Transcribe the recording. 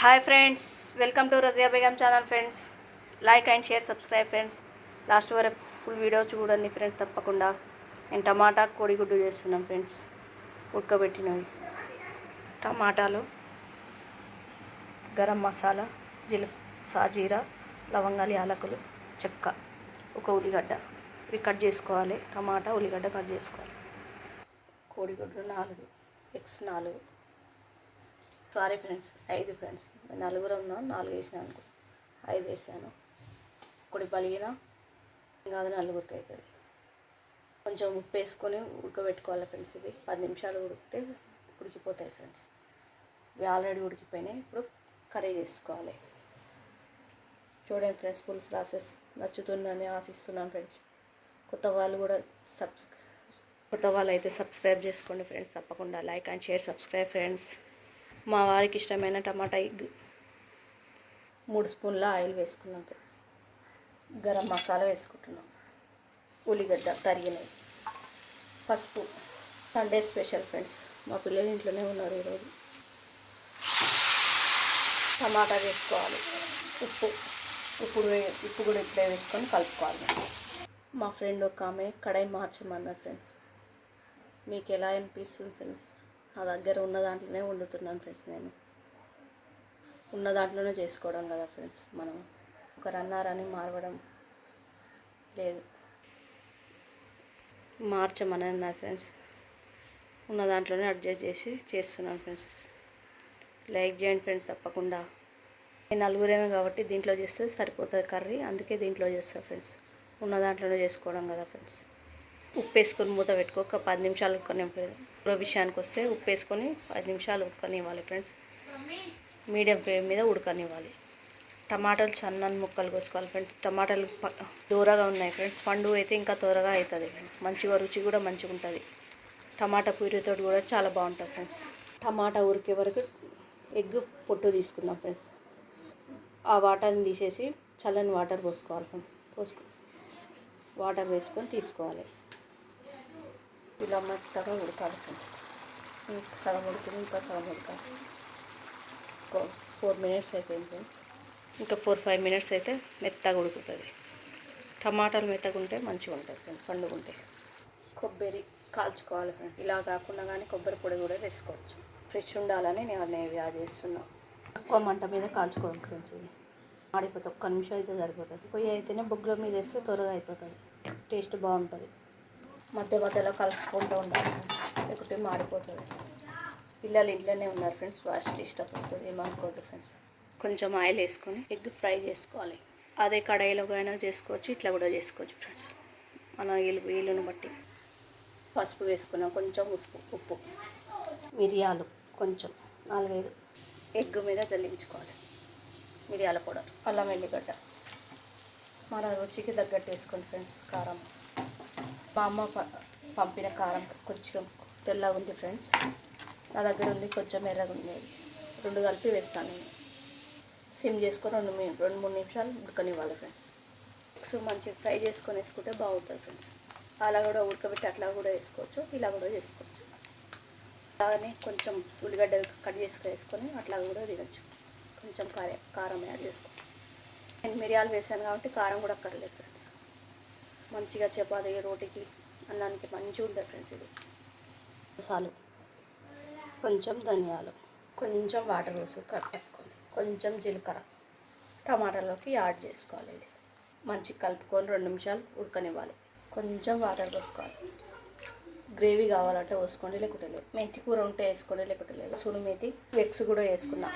Hi friends, welcome to Razia Begum channel friends. Like and share subscribe friends. Last వరకు full video చూడండి friends తప్పకుండా. నేను టమాటా కోడిగుడ్డు చేస్తున్నాను ఫ్రెండ్స్. ఉడకబెట్టినవి టమాటాలు, గరం మసాలా, సాజీరా, లవంగాలు, యాలకులు, చెక్క, ఒక ఉల్లిగడ్డ ఇవి కట్ చేసుకోవాలి. టమాటా ఉల్లిగడ్డ కట్ చేసుకోవాలి. కోడిగుడ్లు 4, ఎగ్స్ 4. Sorry friends, 5 friends. నేను నలుగురు ఉన్నాను, 4 వేసాను అనుకో, 5 వేసాను. ఒకటి పలిగిన కాదు, నలుగురికి అవుతుంది. కొంచెం ఉప్పు వేసుకొని ఉడకబెట్టుకోవాలి ఫ్రెండ్స్. ఇది 10 నిమిషాలు ఉడికితే ఉడికిపోతాయి ఫ్రెండ్స్. ఇవి ఆల్రెడీ ఉడికిపోయినాయి. ఇప్పుడు కర్రీ చేసుకోవాలి. చూడండి ఫ్రెండ్స్, ఫుల్ ప్రాసెస్ నచ్చుతుందని ఆశిస్తున్నాను ఫ్రెండ్స్. కొత్త వాళ్ళు అయితే సబ్స్క్రైబ్ చేసుకోండి ఫ్రెండ్స్ తప్పకుండా. Like and share subscribe friends. మా వారికి ఇష్టమైన టమాటా ఎగ్. 3 స్పూన్ల ఆయిల్ వేసుకున్నాం ఫ్రెండ్స్. గరం మసాలా వేసుకుంటున్నాం. ఉల్లిగడ్డ తరిగినవి, పసుపు. Sunday special friends. మా పిల్లలు ఇంట్లోనే ఉన్నారు ఈరోజు. టమాటా వేసుకోవాలి. ఉప్పు కూడా ఇప్పుడే వేసుకొని కలుపుకోవాలి. మా ఫ్రెండ్ ఒక ఆమె కడాయి మార్చమన్నారు ఫ్రెండ్స్. మీకు ఎలా అనిపిస్తుంది ఫ్రెండ్స్? నా దగ్గర ఉన్న దాంట్లోనే వండుతున్నాను ఫ్రెండ్స్. నేను ఉన్న దాంట్లోనే చేసుకోవడం కదా ఫ్రెండ్స్. మనం ఒకరు అన్నారని మారవడం లేదు. మార్చమని అన్నారు ఫ్రెండ్స్. ఉన్న దాంట్లోనే అడ్జస్ట్ చేసి చేస్తున్నాను ఫ్రెండ్స్. లైక్ చేయండి ఫ్రెండ్స్ తప్పకుండా. నేను నలుగురేమే కాబట్టి దీంట్లో చేస్తే సరిపోతుంది కర్రీ, అందుకే దీంట్లో చేస్తాను ఫ్రెండ్స్. ఉన్న దాంట్లోనే చేసుకోవడం కదా ఫ్రెండ్స్. ఉప్పు వేసుకొని మూత పెట్టుకో, ఒక 10 నిమిషాలు ఉడకనివ్వాలి. విషయానికి వస్తే ఉప్పు వేసుకొని 10 నిమిషాలు ఉడకనివ్వాలి ఫ్రెండ్స్. మీడియం ఫ్లేమ్ మీద ఉడకనివ్వాలి. టమాటాలు సన్నని ముక్కలు కోసుకోవాలి ఫ్రెండ్స్. టమాటాలు దూరగా ఉన్నాయి ఫ్రెండ్స్. పండు అయితే ఇంకా త్వరగా అవుతుంది ఫ్రెండ్స్. మంచిగా రుచి కూడా మంచిగా ఉంటుంది. టమాటా ప్యూరీతో కూడా చాలా బాగుంటుంది ఫ్రెండ్స్. టమాటా ఉడికే వరకు ఎగ్ పొట్టు తీసుకుందాం ఫ్రెండ్స్. ఆ వాటర్ని తీసేసి చల్లని వాటర్ పోసుకోవాలి ఫ్రెండ్స్. వాటర్ వేసుకొని తీసుకోవాలి. ఇలా మెత్తగా ఉడకాలి ఫ్రెండ్స్. సగం ఉడికింది, ఇంకా సగం ఉడకాలి. 4 మినిట్స్ అయిపోయింది ఫ్రెండ్స్. ఇంకా 4-5 మినిట్స్ అయితే మెత్తగా ఉడుకుతుంది. టమాటాలు మెత్తగా ఉంటే మంచిగా ఉంటుంది ఫ్రెండ్స్, పండుగుంటే. కొబ్బరి కాల్చుకోవాలి ఫ్రెండ్స్. ఇలా కాకుండా కానీ కొబ్బరి పొడి కూడా వేసుకోవచ్చు. ఫ్రెష్ ఉండాలని నేను అనేది అది చేస్తున్నాను. తక్కువ మంట మీద కాల్చుకోవాలి ఫ్రెండ్స్. ఇది ఆడిపోతే 1 నిమిషం అయితే సరిపోతుంది. పొయ్యి అయితేనే బొగ్గుల మీద వేస్తే త్వరగా అయిపోతుంది. టేస్ట్ బాగుంటుంది. మధ్యలో కలుపుకుంటూ ఉండాలి, లేకపోతే మాడిపోతుంది. పిల్లలు ఇంట్లోనే ఉన్నారు ఫ్రెండ్స్. వాష్ డిస్టర్బ్ వస్తుంది, ఏమనుకోవద్దు ఫ్రెండ్స్. కొంచెం ఆయిల్ వేసుకొని ఎగ్ ఫ్రై చేసుకోవాలి. అదే కడాయిలో అయినా చేసుకోవచ్చు, ఇట్లా కూడా చేసుకోవచ్చు ఫ్రెండ్స్. మన వీలుని బట్టి. పసుపు వేసుకున్నాం, కొంచెం ఉప్పు, మిరియాలు కొంచెం 4-5 ఎగ్ మీద జల్లించుకోవాలి. మిరియాల పౌడర్, అల్లం వెల్లిగడ్డ, మన రుచికి తగ్గట్టు వేసుకోండి ఫ్రెండ్స్. కారం, మా అమ్మ పంపిన కారం కొంచెం తెల్లగా ఉంది ఫ్రెండ్స్. నా దగ్గర ఉంది కొంచెం ఎర్రగా ఉంది. 2 కలిపి వేస్తాను నేను. సిమ్ చేసుకొని 2-3 నిమిషాలు ఉడకనివ్వాలి ఫ్రెండ్స్. ఎగ్స్ మంచిగా ఫ్రై చేసుకొని వేసుకుంటే బాగుంటుంది ఫ్రెండ్స్. అలా కూడా ఉడకబెట్టి అట్లా కూడా వేసుకోవచ్చు, ఇలా కూడా చేసుకోవచ్చు. అలాగనే కొంచెం ఉల్లిగడ్డ కట్ చేసుకొని వేసుకొని అట్లా కూడా తినచ్చు. కొంచెం కారం యాడ్ చేసుకోవచ్చు. నేను మిరియాలు వేసాను కాబట్టి కారం కూడా అక్కర్లేదు ఫ్రెండ్స్. మంచిగా చపాతీ, రోటీకి, అన్నానికి మంచిగా ఉంటుంది ఫ్రెండ్స్. ఇది మసాలు, కొంచెం ధనియాలు, కొంచెం వాటర్ వేసి కలుపుకోండి. కొంచెం జీలకర్ర టమాటాలోకి యాడ్ చేసుకోవాలి. ఇది మంచిగా కలుపుకొని 2 నిమిషాలు ఉడకనివ్వాలి. కొంచెం వాటర్ పోసుకోవాలి. గ్రేవీ కావాలంటే పోసుకోండి, లేకుంటే లేదు. మెంతి కూర ఉంటే వేసుకోండి, లేకుంటే లేదు. సుడు మేతి, ఎగ్స్ కూడా వేసుకున్నా.